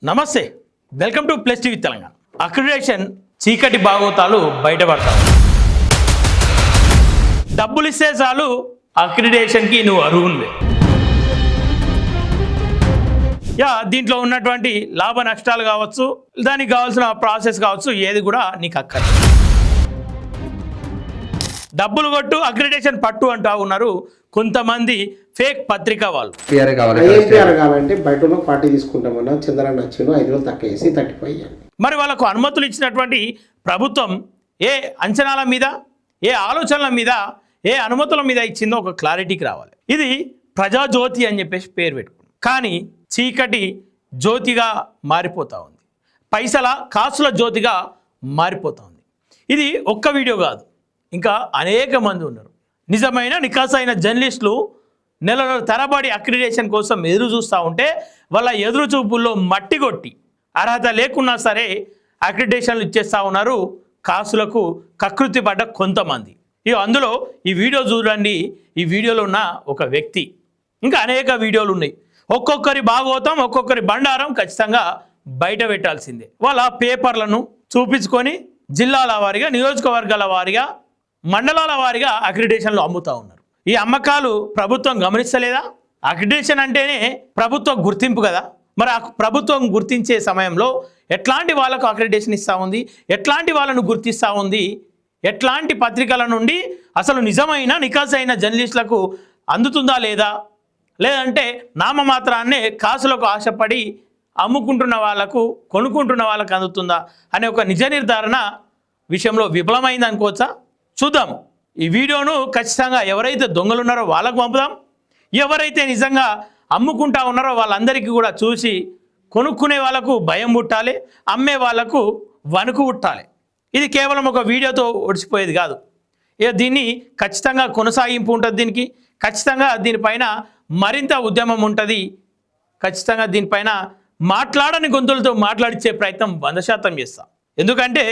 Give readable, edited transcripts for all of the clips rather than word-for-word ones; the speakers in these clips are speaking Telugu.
నమస్తే, welcome to plus TV Telangana. Accreditation చీకటి భాగోతాలు బయటపడతాయి. డబ్బులు ఇస్తే చాలు అక్రిడేషన్కి నువ్వు అర్హునివే. దీంట్లో ఉన్నటువంటి లాభ నష్టాలు కావచ్చు, దానికి కావాల్సిన ప్రాసెస్ కావచ్చు, ఏది కూడా నీకు అక్కర్లేదు. డబ్బులు కొట్టు అక్రిడేషన్ పట్టు అంటూ ఉన్నారు కొంతమంది ఫేక్ పత్రిక వాళ్ళు. కావాలంటే బయటలో పార్టీ తీసుకుంటామన్నా చంద్ర నచ్చిన 5 రోజులు తక్కువ వేసి 35. మరి వాళ్ళకు అనుమతులు ఇచ్చినటువంటి ప్రభుత్వం ఏ అంచనాల మీద, ఏ ఆలోచనల మీద, ఏ అనుమతుల మీద ఇచ్చిందో ఒక క్లారిటీకి రావాలి. ఇది ప్రజాజ్యోతి అని చెప్పేసి పేరు పెట్టుకుంది, కానీ చీకటి జ్యోతిగా మారిపోతూ ఉంది, పైసల కాసుల జ్యోతిగా మారిపోతూ ఉంది. ఇది ఒక్క వీడియో కాదు, ఇంకా అనేక మంది ఉన్నారు. నిజమైన నికాసైన జర్నలిస్టులు నెలల తరబడి అక్రిడేషన్ కోసం ఎదురు చూస్తూ ఉంటే వాళ్ళ ఎదురు చూపుల్లో మట్టి కొట్టి అర్హత లేకున్నా సరే అక్రిడేషన్లు ఇచ్చేస్తూ ఉన్నారు కాసులకు కకృతి పడ్డ కొంతమంది. అందులో ఈ వీడియో చూడండి. ఈ వీడియోలో ఉన్న ఒక వ్యక్తి, ఇంకా అనేక వీడియోలు ఉన్నాయి. ఒక్కొక్కరి భాగవతం, ఒక్కొక్కరి బండారం ఖచ్చితంగా బయట పెట్టాల్సిందే. వాళ్ళ పేపర్లను చూపించుకొని జిల్లాల వారీగా, నియోజకవర్గాల వారీగా, మండలాల వారీగా అక్రిడేషన్లు అమ్ముతూ ఉన్నారు. ఈ అమ్మకాలు ప్రభుత్వం గమనిస్తలేదా? అక్రిడేషన్ అంటేనే ప్రభుత్వ గుర్తింపు కదా. మరి ఆ ప్రభుత్వం గుర్తించే సమయంలో ఎట్లాంటి వాళ్ళకు అక్రిడేషన్ ఇస్తూ ఉంది, ఎట్లాంటి వాళ్ళను గుర్తిస్తూ ఉంది, ఎట్లాంటి పత్రికల నుండి అసలు నిజమైన నికాసైన జర్నలిస్టులకు అందుతుందా లేదా, లేదంటే నామమాత్రాన్నే కాసులకు ఆశపడి అమ్ముకుంటున్న వాళ్ళకు, కొనుక్కుంటున్న వాళ్ళకు అందుతుందా అనే ఒక నిజ నిర్ధారణ విషయంలో విఫలమైంది అనుకోవచ్చా? చూద్దాం. ఈ వీడియోను ఖచ్చితంగా ఎవరైతే దొంగలు ఉన్నారో వాళ్ళకు పంపుదాం, ఎవరైతే నిజంగా అమ్ముకుంటా ఉన్నారో వాళ్ళందరికీ కూడా చూసి కొనుక్కునే వాళ్ళకు భయం పుట్టాలి, అమ్మే వాళ్ళకు వణుకు పుట్టాలి. ఇది కేవలం ఒక వీడియోతో ఒడిచిపోయేది కాదు. దీన్ని ఖచ్చితంగా కొనసాగింపు ఉంటుంది, దీనికి ఖచ్చితంగా దీనిపైన మరింత ఉద్యమం ఉంటుంది. ఖచ్చితంగా దీనిపైన మాట్లాడని గొంతులతో మాట్లాడించే ప్రయత్నం 100% చేస్తాం. ఎందుకంటే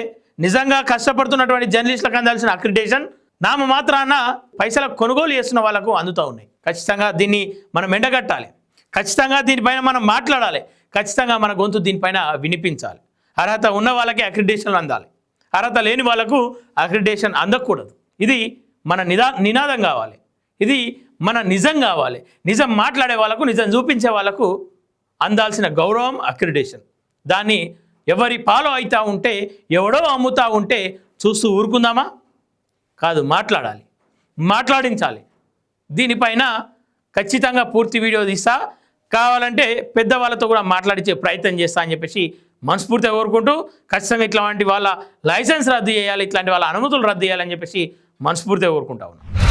నిజంగా కష్టపడుతున్నటువంటి జర్నలిస్టులకు అందాల్సిన అక్రిడేషన్ నామమాత్రాన పైసల కొనుగోలు చేస్తున్న వాళ్ళకు అందుతూ ఉన్నాయి. ఖచ్చితంగా దీన్ని మనం ఎండగట్టాలి, ఖచ్చితంగా దీనిపైన మనం మాట్లాడాలి, ఖచ్చితంగా మన గొంతు దీనిపైన వినిపించాలి. అర్హత ఉన్న వాళ్ళకి అక్రిడేషన్లు అందాలి, అర్హత లేని వాళ్ళకు అక్రిడేషన్ అందకూడదు. ఇది మన నినాదం కావాలి, ఇది మన నిజం కావాలి. నిజం మాట్లాడే వాళ్ళకు, నిజం చూపించే వాళ్ళకు అందాల్సిన గౌరవం అక్రిడేషన్. దాన్ని ఎవరి ఫాలో అవుతూ ఉంటే, ఎవడో అమ్ముతూ ఉంటే చూస్తూ ఊరుకుందామా? కాదు, మాట్లాడాలి, మాట్లాడించాలి. దీనిపైన ఖచ్చితంగా పూర్తి వీడియో తీస్తా, కావాలంటే పెద్దవాళ్ళతో కూడా మాట్లాడించే ప్రయత్నం చేస్తా అని చెప్పేసి మనస్ఫూర్తిగా కోరుకుంటూ, ఖచ్చితంగా ఇట్లాంటి వాళ్ళ లైసెన్స్ రద్దు చేయాలి, ఇట్లాంటి వాళ్ళ అనుమతులు రద్దు చేయాలని చెప్పేసి మనస్ఫూర్తిగా కోరుకుంటా ఉన్నాను.